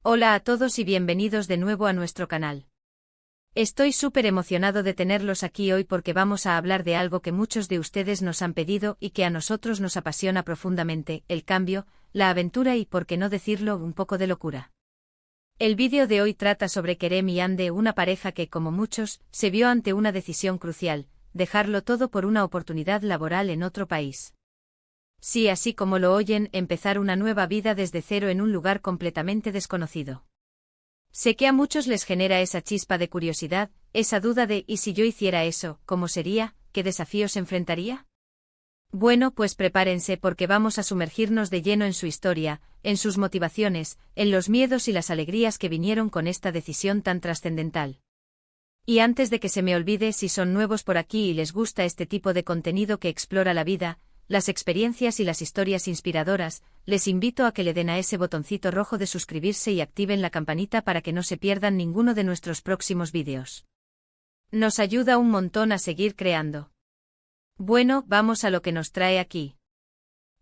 Hola a todos y bienvenidos de nuevo a nuestro canal. Estoy súper emocionado de tenerlos aquí hoy porque vamos a hablar de algo que muchos de ustedes nos han pedido y que a nosotros nos apasiona profundamente: el cambio, la aventura y, por qué no decirlo, un poco de locura. El vídeo de hoy trata sobre Kerem y Hande, una pareja que, como muchos, se vio ante una decisión crucial: dejarlo todo por una oportunidad laboral en otro país. Sí, así como lo oyen, empezar una nueva vida desde cero en un lugar completamente desconocido. Sé que a muchos les genera esa chispa de curiosidad, esa duda de ¿y si yo hiciera eso, cómo sería, qué desafíos enfrentaría? Bueno, pues prepárense porque vamos a sumergirnos de lleno en su historia, en sus motivaciones, en los miedos y las alegrías que vinieron con esta decisión tan trascendental. Y antes de que se me olvide, si son nuevos por aquí y les gusta este tipo de contenido que explora la vida, las experiencias y las historias inspiradoras, les invito a que le den a ese botoncito rojo de suscribirse y activen la campanita para que no se pierdan ninguno de nuestros próximos vídeos. Nos ayuda un montón a seguir creando. Bueno, vamos a lo que nos trae aquí.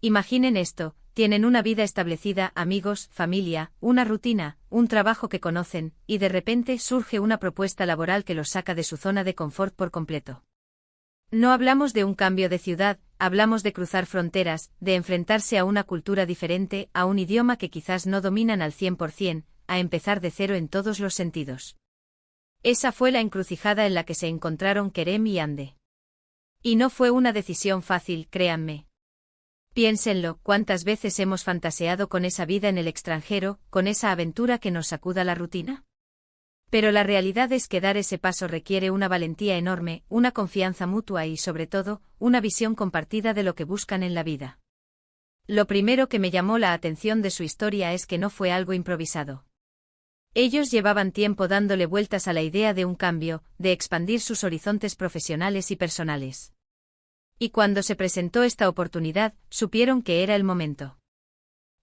Imaginen esto: tienen una vida establecida, amigos, familia, una rutina, un trabajo que conocen, y de repente surge una propuesta laboral que los saca de su zona de confort por completo. No hablamos de un cambio de ciudad, hablamos de cruzar fronteras, de enfrentarse a una cultura diferente, a un idioma que quizás no dominan al 100%, a empezar de cero en todos los sentidos. Esa fue la encrucijada en la que se encontraron Kerem y Hande. Y no fue una decisión fácil, créanme. Piénsenlo: ¿cuántas veces hemos fantaseado con esa vida en el extranjero, con esa aventura que nos sacuda la rutina? Pero la realidad es que dar ese paso requiere una valentía enorme, una confianza mutua y, sobre todo, una visión compartida de lo que buscan en la vida. Lo primero que me llamó la atención de su historia es que no fue algo improvisado. Ellos llevaban tiempo dándole vueltas a la idea de un cambio, de expandir sus horizontes profesionales y personales. Y cuando se presentó esta oportunidad, supieron que era el momento.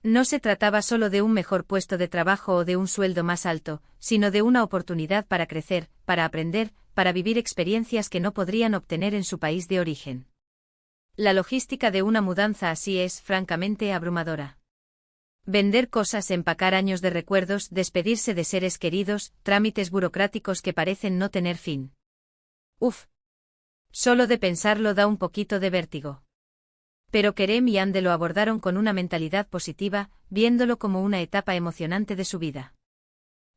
No se trataba solo de un mejor puesto de trabajo o de un sueldo más alto, sino de una oportunidad para crecer, para aprender, para vivir experiencias que no podrían obtener en su país de origen. La logística de una mudanza así es, francamente, abrumadora. Vender cosas, empacar años de recuerdos, despedirse de seres queridos, trámites burocráticos que parecen no tener fin. Uf. Solo de pensarlo da un poquito de vértigo. Pero Kerem y Hande lo abordaron con una mentalidad positiva, viéndolo como una etapa emocionante de su vida.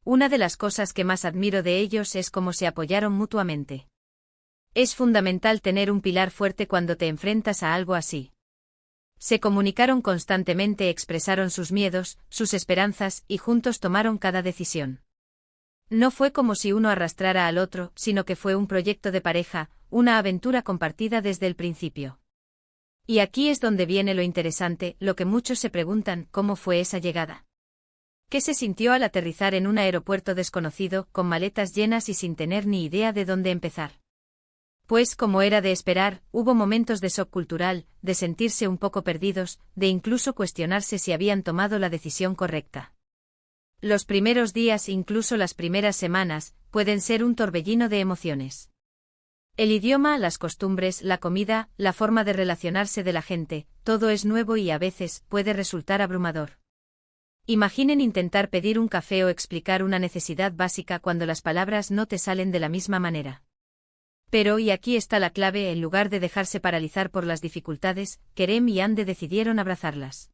Una de las cosas que más admiro de ellos es cómo se apoyaron mutuamente. Es fundamental tener un pilar fuerte cuando te enfrentas a algo así. Se comunicaron constantemente, expresaron sus miedos, sus esperanzas y juntos tomaron cada decisión. No fue como si uno arrastrara al otro, sino que fue un proyecto de pareja, una aventura compartida desde el principio. Y aquí es donde viene lo interesante, lo que muchos se preguntan: ¿cómo fue esa llegada? ¿Qué se sintió al aterrizar en un aeropuerto desconocido, con maletas llenas y sin tener ni idea de dónde empezar? Pues, como era de esperar, hubo momentos de shock cultural, de sentirse un poco perdidos, de incluso cuestionarse si habían tomado la decisión correcta. Los primeros días, incluso las primeras semanas, pueden ser un torbellino de emociones. El idioma, las costumbres, la comida, la forma de relacionarse de la gente, todo es nuevo y a veces puede resultar abrumador. Imaginen intentar pedir un café o explicar una necesidad básica cuando las palabras no te salen de la misma manera. Pero, y aquí está la clave: en lugar de dejarse paralizar por las dificultades, Kerem y Hande decidieron abrazarlas.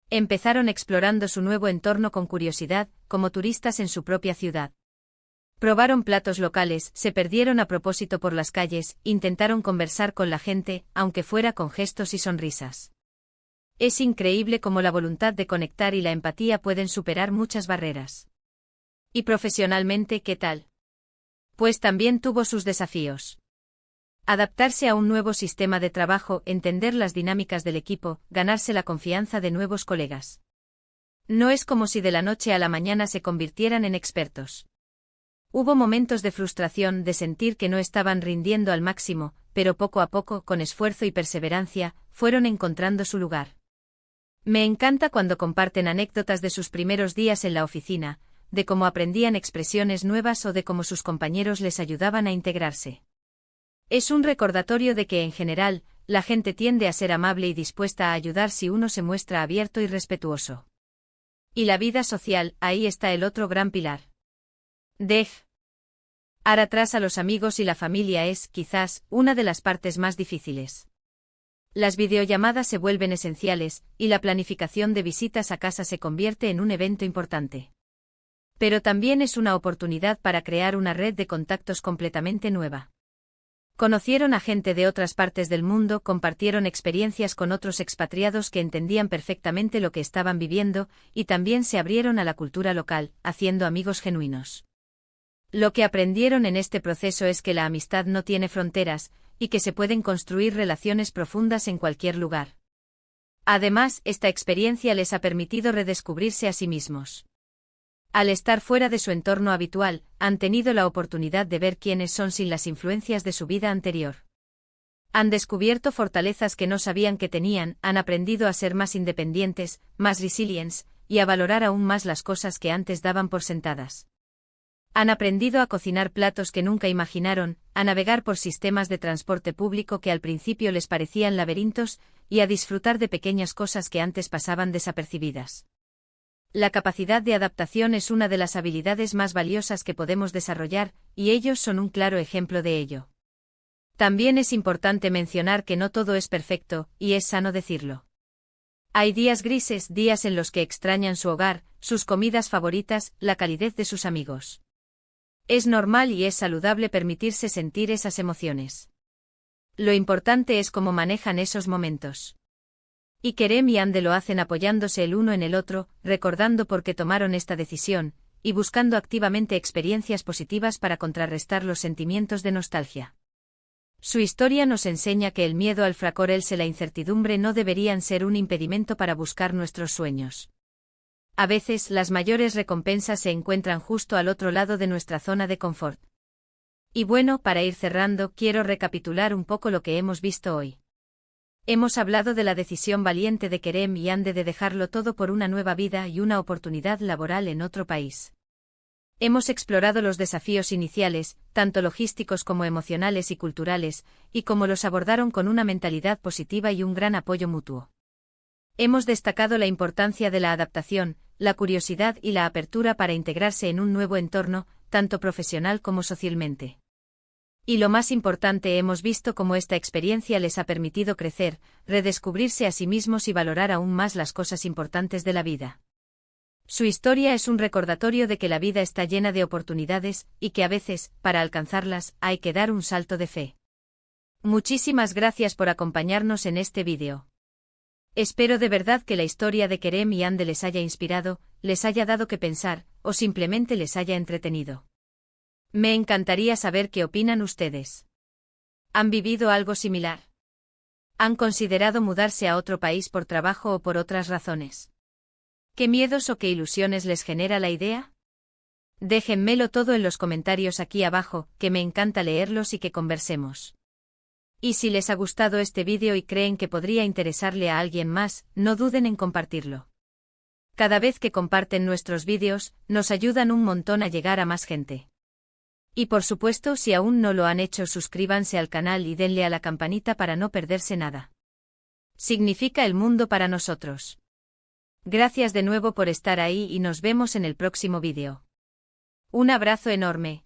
Empezaron explorando su nuevo entorno con curiosidad, como turistas en su propia ciudad. Probaron platos locales, se perdieron a propósito por las calles, intentaron conversar con la gente, aunque fuera con gestos y sonrisas. Es increíble cómo la voluntad de conectar y la empatía pueden superar muchas barreras. ¿Y profesionalmente qué tal? Pues también tuvo sus desafíos. Adaptarse a un nuevo sistema de trabajo, entender las dinámicas del equipo, ganarse la confianza de nuevos colegas. No es como si de la noche a la mañana se convirtieran en expertos. Hubo momentos de frustración, de sentir que no estaban rindiendo al máximo, pero poco a poco, con esfuerzo y perseverancia, fueron encontrando su lugar. Me encanta cuando comparten anécdotas de sus primeros días en la oficina, de cómo aprendían expresiones nuevas o de cómo sus compañeros les ayudaban a integrarse. Es un recordatorio de que, en general, la gente tiende a ser amable y dispuesta a ayudar si uno se muestra abierto y respetuoso. Y la vida social, ahí está el otro gran pilar. Dejar atrás a los amigos y la familia es, quizás, una de las partes más difíciles. Las videollamadas se vuelven esenciales, y la planificación de visitas a casa se convierte en un evento importante. Pero también es una oportunidad para crear una red de contactos completamente nueva. Conocieron a gente de otras partes del mundo, compartieron experiencias con otros expatriados que entendían perfectamente lo que estaban viviendo, y también se abrieron a la cultura local, haciendo amigos genuinos. Lo que aprendieron en este proceso es que la amistad no tiene fronteras, y que se pueden construir relaciones profundas en cualquier lugar. Además, esta experiencia les ha permitido redescubrirse a sí mismos. Al estar fuera de su entorno habitual, han tenido la oportunidad de ver quiénes son sin las influencias de su vida anterior. Han descubierto fortalezas que no sabían que tenían, han aprendido a ser más independientes, más resilientes, y a valorar aún más las cosas que antes daban por sentadas. Han aprendido a cocinar platos que nunca imaginaron, a navegar por sistemas de transporte público que al principio les parecían laberintos, y a disfrutar de pequeñas cosas que antes pasaban desapercibidas. La capacidad de adaptación es una de las habilidades más valiosas que podemos desarrollar, y ellos son un claro ejemplo de ello. También es importante mencionar que no todo es perfecto, y es sano decirlo. Hay días grises, días en los que extrañan su hogar, sus comidas favoritas, la calidez de sus amigos. Es normal y es saludable permitirse sentir esas emociones. Lo importante es cómo manejan esos momentos. Y Kerem y Ande lo hacen apoyándose el uno en el otro, recordando por qué tomaron esta decisión, y buscando activamente experiencias positivas para contrarrestar los sentimientos de nostalgia. Su historia nos enseña que el miedo al fracaso y la incertidumbre no deberían ser un impedimento para buscar nuestros sueños. A veces las mayores recompensas se encuentran justo al otro lado de nuestra zona de confort. Y bueno, para ir cerrando, quiero recapitular un poco lo que hemos visto hoy. Hemos hablado de la decisión valiente de Kerem y Ande de dejarlo todo por una nueva vida y una oportunidad laboral en otro país. Hemos explorado los desafíos iniciales, tanto logísticos como emocionales y culturales, y cómo los abordaron con una mentalidad positiva y un gran apoyo mutuo. Hemos destacado la importancia de la adaptación, la curiosidad y la apertura para integrarse en un nuevo entorno, tanto profesional como socialmente. Y lo más importante, hemos visto cómo esta experiencia les ha permitido crecer, redescubrirse a sí mismos y valorar aún más las cosas importantes de la vida. Su historia es un recordatorio de que la vida está llena de oportunidades, y que a veces, para alcanzarlas, hay que dar un salto de fe. Muchísimas gracias por acompañarnos en este vídeo. Espero de verdad que la historia de Kerem y Ande les haya inspirado, les haya dado que pensar, o simplemente les haya entretenido. Me encantaría saber qué opinan ustedes. ¿Han vivido algo similar? ¿Han considerado mudarse a otro país por trabajo o por otras razones? ¿Qué miedos o qué ilusiones les genera la idea? Déjenmelo todo en los comentarios aquí abajo, que me encanta leerlos y que conversemos. Y si les ha gustado este vídeo y creen que podría interesarle a alguien más, no duden en compartirlo. Cada vez que comparten nuestros vídeos, nos ayudan un montón a llegar a más gente. Y por supuesto, si aún no lo han hecho, suscríbanse al canal y denle a la campanita para no perderse nada. Significa el mundo para nosotros. Gracias de nuevo por estar ahí y nos vemos en el próximo vídeo. Un abrazo enorme.